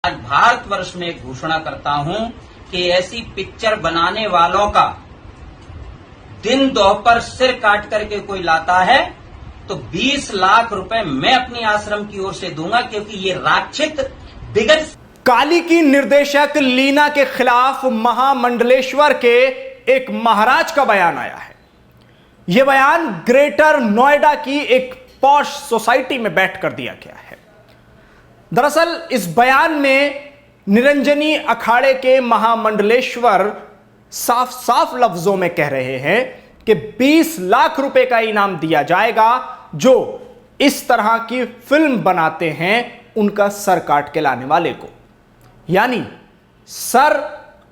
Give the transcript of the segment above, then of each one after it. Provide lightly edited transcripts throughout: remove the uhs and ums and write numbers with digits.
आज भारतवर्ष में घोषणा करता हूं कि ऐसी पिक्चर बनाने वालों का दिन दोपहर सिर काट करके कोई लाता है तो 20 लाख रुपए मैं अपनी आश्रम की ओर से दूंगा, क्योंकि ये राक्षित बिगड़। काली की निर्देशक लीना के खिलाफ महामंडलेश्वर के एक महाराज का बयान आया है। यह बयान ग्रेटर नोएडा की एक पॉश सोसाइटी में बैठकर दिया गया है। दरअसल इस बयान में निरंजनी अखाड़े के महामंडलेश्वर साफ साफ लफ्जों में कह रहे हैं कि 20 लाख रुपए का इनाम दिया जाएगा जो इस तरह की फिल्म बनाते हैं उनका सर काट के लाने वाले को, यानी सर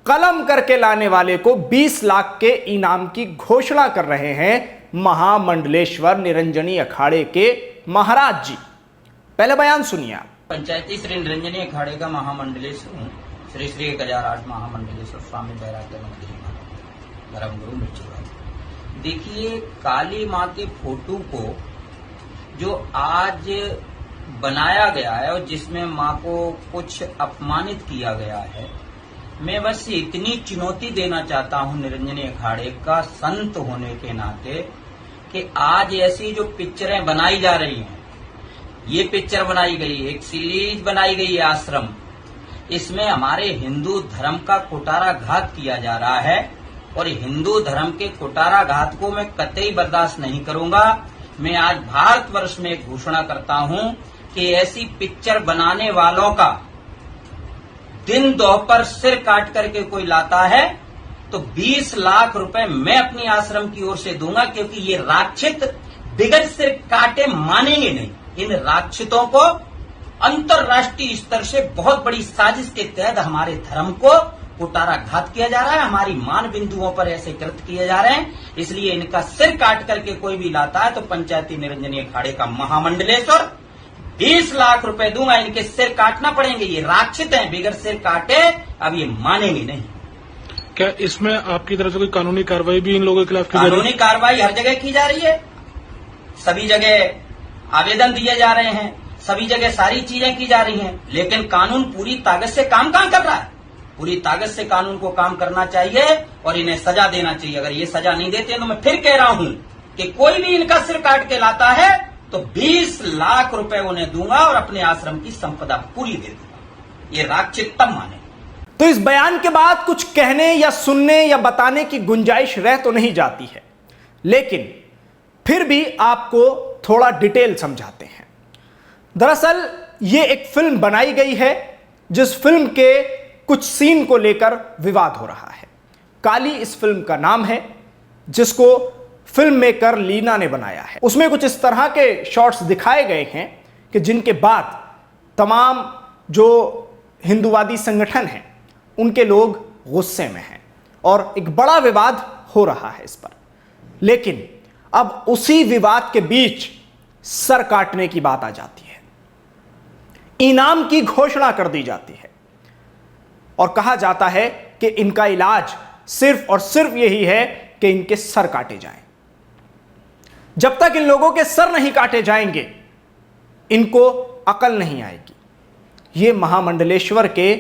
कलम करके लाने वाले को 20 लाख के इनाम की घोषणा कर रहे हैं महामंडलेश्वर निरंजनी अखाड़े के महाराज जी। पहले बयान सुनिए आप। पंचायती श्री निरंजनी अखाड़े का महामंडलेश्वर हूँ। श्री श्री 1008 महामंडलेश्वर स्वामी बैराग्य मंदिर धर्म गुरु मृत्युराज। देखिए, काली माँ के फोटो को जो आज बनाया गया है और जिसमें माँ को कुछ अपमानित किया गया है, मैं बस इतनी चुनौती देना चाहता हूं निरंजनी अखाड़े का संत होने के नाते कि आज ऐसी जो पिक्चरें बनाई जा रही हैं, ये पिक्चर बनाई गई है, एक सीरीज बनाई गई है आश्रम, इसमें हमारे हिंदू धर्म का कुटाराघात किया जा रहा है और हिंदू धर्म के कुटाराघात को मैं कतई बर्दाश्त नहीं करूंगा। मैं आज भारतवर्ष में घोषणा करता हूं कि ऐसी पिक्चर बनाने वालों का दिन दोपहर सिर काट करके कोई लाता है तो 20 लाख रुपए मैं अपनी आश्रम की ओर से दूंगा, क्योंकि ये राक्षित बिगड़ सिर काटे मानेंगे नहीं। इन राक्षितों को अंतर्राष्ट्रीय स्तर से बहुत बड़ी साजिश के तहत हमारे धर्म को कुटाराघात किया जा रहा है, हमारी मान बिंदुओं पर ऐसे कृत्य किए जा रहे हैं। इसलिए इनका सिर काट करके कोई भी लाता है तो पंचायती निरंजनी अखाड़े का महामंडलेश्वर 20 लाख रुपए दूंगा। इनके सिर काटना पड़ेंगे, ये राक्षित हैं, बिगड़ सिर काटे अब ये मानेंगे नहीं। क्या इसमें आपकी तरफ से कोई कानूनी कार्रवाई भी इन लोगों के खिलाफ की जा रही है? कानूनी कार्रवाई हर जगह की जा रही है, सभी जगह आवेदन दिए जा रहे हैं, सभी जगह सारी चीजें की जा रही हैं, लेकिन कानून पूरी ताकत से काम कहां कर रहा है? पूरी ताकत से कानून को काम करना चाहिए और इन्हें सजा देना चाहिए। अगर ये सजा नहीं देते तो मैं फिर कह रहा हूं कि कोई भी इनका सिर काट के लाता है तो 20 लाख रुपए उन्हें दूंगा और अपने आश्रम की संपदा पूरी दे दूंगा। ये राक्षित तब माने। तो इस बयान के बाद कुछ कहने या सुनने या बताने की गुंजाइश रह तो नहीं जाती है, लेकिन फिर भी आपको थोड़ा डिटेल समझाते हैं। दरअसल ये एक फिल्म बनाई गई है जिस फिल्म के कुछ सीन को लेकर विवाद हो रहा है। काली इस फिल्म का नाम है जिसको फिल्म मेकर लीना ने बनाया है। उसमें कुछ इस तरह के शॉट्स दिखाए गए हैं कि जिनके बाद तमाम जो हिंदूवादी संगठन हैं उनके लोग गुस्से में हैं और एक बड़ा विवाद हो रहा है इस पर। लेकिन अब उसी विवाद के बीच सर काटने की बात आ जाती है, इनाम की घोषणा कर दी जाती है और कहा जाता है कि इनका इलाज सिर्फ और सिर्फ यही है कि इनके सर काटे जाएं। जब तक इन लोगों के सर नहीं काटे जाएंगे इनको अकल नहीं आएगी। ये महामंडलेश्वर के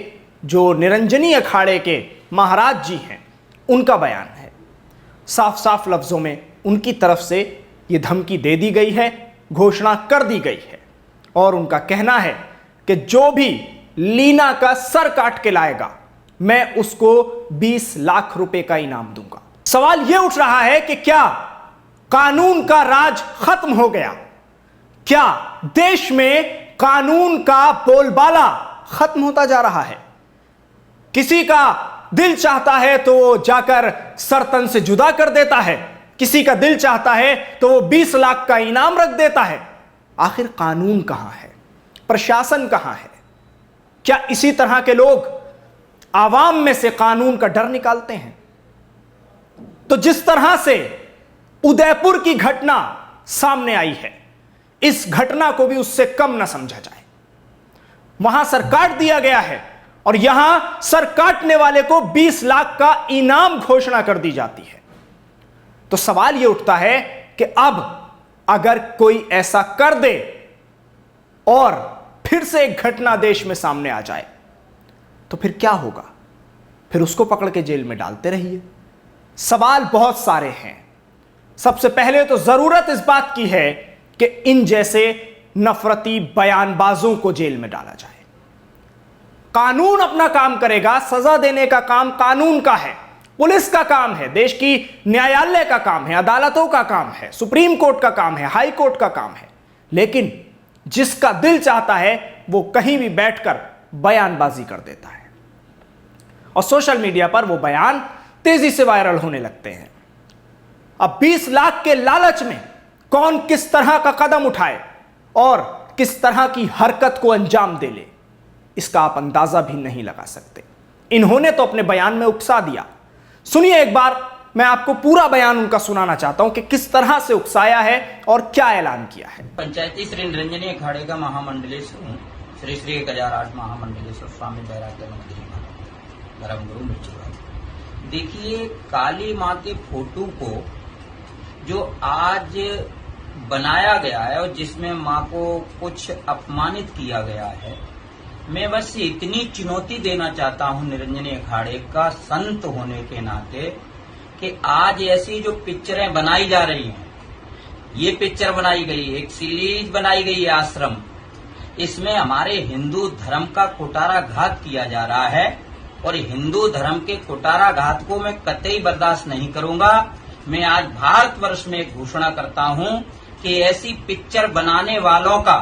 जो निरंजनी अखाड़े के महाराज जी हैं उनका बयान है। साफ साफ लफ्जों में उनकी तरफ से यह धमकी दे दी गई है, घोषणा कर दी गई है और उनका कहना है कि जो भी लीना का सर काट के लाएगा मैं उसको 20 लाख रुपए का इनाम दूंगा। सवाल यह उठ रहा है कि क्या कानून का राज खत्म हो गया? क्या देश में कानून का बोलबाला खत्म होता जा रहा है? किसी का दिल चाहता है तो वो जाकर सर तन से जुदा कर देता है, किसी का दिल चाहता है तो वो 20 लाख का इनाम रख देता है। आखिर कानून कहां है? प्रशासन कहां है? क्या इसी तरह के लोग आवाम में से कानून का डर निकालते हैं? तो जिस तरह से उदयपुर की घटना सामने आई है, इस घटना को भी उससे कम ना समझा जाए। वहां सर काट दिया गया है और यहां सर काटने वाले को 20 लाख का इनाम घोषणा कर दी जाती है। तो सवाल यह उठता है कि अब अगर कोई ऐसा कर दे और फिर से एक घटना देश में सामने आ जाए तो फिर क्या होगा? फिर उसको पकड़ के जेल में डालते रहिए। सवाल बहुत सारे हैं। सबसे पहले तो जरूरत इस बात की है कि इन जैसे नफरती बयानबाजों को जेल में डाला जाए। कानून अपना काम करेगा, सजा देने का काम कानून का है, पुलिस का काम है, देश की न्यायालय का काम है, अदालतों का काम है, सुप्रीम कोर्ट का काम है, हाई कोर्ट का काम है। लेकिन जिसका दिल चाहता है वो कहीं भी बैठकर बयानबाजी कर देता है और सोशल मीडिया पर वो बयान तेजी से वायरल होने लगते हैं। अब 20 लाख के लालच में कौन किस तरह का कदम उठाए और किस तरह की हरकत को अंजाम दे ले, इसका आप अंदाजा भी नहीं लगा सकते। इन्होंने तो अपने बयान में उकसा दिया। सुनिए एक बार, मैं आपको पूरा बयान उनका सुनाना चाहता हूं कि किस तरह से उकसाया है और क्या ऐलान किया है। पंचायती श्री निरंजनी अखाड़े का महामंडलेश्वर श्री श्री 1008 महामंडलेश्वर स्वामी बैराग्य मंदिर धर्म गुरु मिर्चुरा। देखिए, काली माँ के फोटो को जो आज बनाया गया है और जिसमें माँ को कुछ अपमानित किया गया है, मैं बस इतनी चुनौती देना चाहता हूं निरंजनी अखाड़े का संत होने के नाते कि आज ऐसी जो पिक्चरें बनाई जा रही हैं, ये पिक्चर बनाई गई, एक सीरीज बनाई गई है आश्रम, इसमें हमारे हिंदू धर्म का कुटाराघात किया जा रहा है और हिंदू धर्म के कुटाराघात को मैं कतई बर्दाश्त नहीं करूंगा। मैं आज भारतवर्ष में एक घोषणा करता हूं कि ऐसी पिक्चर बनाने वालों का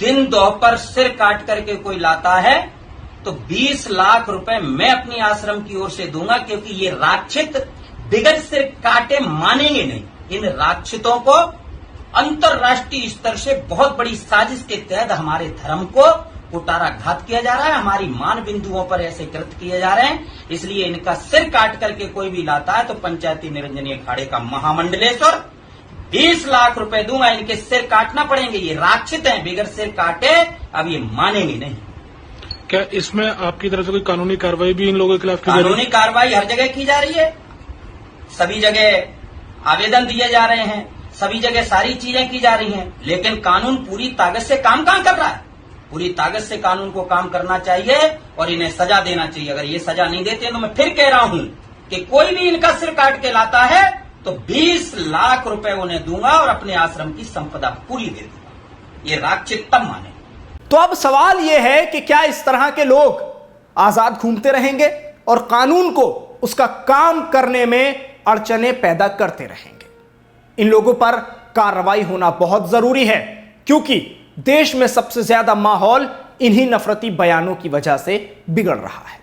दिन दोपहर सिर काट करके कोई लाता है तो 20 लाख रुपए मैं अपनी आश्रम की ओर से दूंगा, क्योंकि ये राक्षित बिगड़ सिर काटे मानेंगे नहीं। इन राक्षितों को अंतर्राष्ट्रीय स्तर से बहुत बड़ी साजिश के तहत हमारे धर्म को कुटाराघात किया जा रहा है, हमारी मान बिंदुओं पर ऐसे कृत्य किए जा रहे हैं। इसलिए इनका सिर काट करके कोई भी लाता है तो पंचायती निरंजनी अखाड़े का महामंडलेश्वर 20 लाख रुपए दूंगा, इनके सिर काटना पड़ेंगे। ये राक्षित हैं, बिगड़ सिर काटे अब ये मानेंगे नहीं। क्या इसमें आपकी तरफ से कोई कानूनी कार्रवाई भी इन लोगों के खिलाफ की जा रही है? कानूनी कार्रवाई हर जगह की जा रही है, सभी जगह आवेदन दिए जा रहे हैं, सभी जगह सारी चीजें की जा रही हैं, लेकिन कानून पूरी ताकत से काम कहां कर रहा है? पूरी ताकत से कानून को काम करना चाहिए और इन्हें सजा देना चाहिए। अगर ये सजा नहीं देते तो मैं फिर कह रहा हूं कि कोई भी इनका सिर काट के लाता है तो 20 लाख रुपए उन्हें दूंगा और अपने आश्रम की संपदा पूरी दे दूंगा। ये राक्षित तब माने। तो अब सवाल यह है कि क्या इस तरह के लोग आजाद घूमते रहेंगे और कानून को उसका काम करने में अड़चने पैदा करते रहेंगे? इन लोगों पर कार्रवाई होना बहुत जरूरी है, क्योंकि देश में सबसे ज्यादा माहौल इन्हीं नफरती बयानों की वजह से बिगड़ रहा है।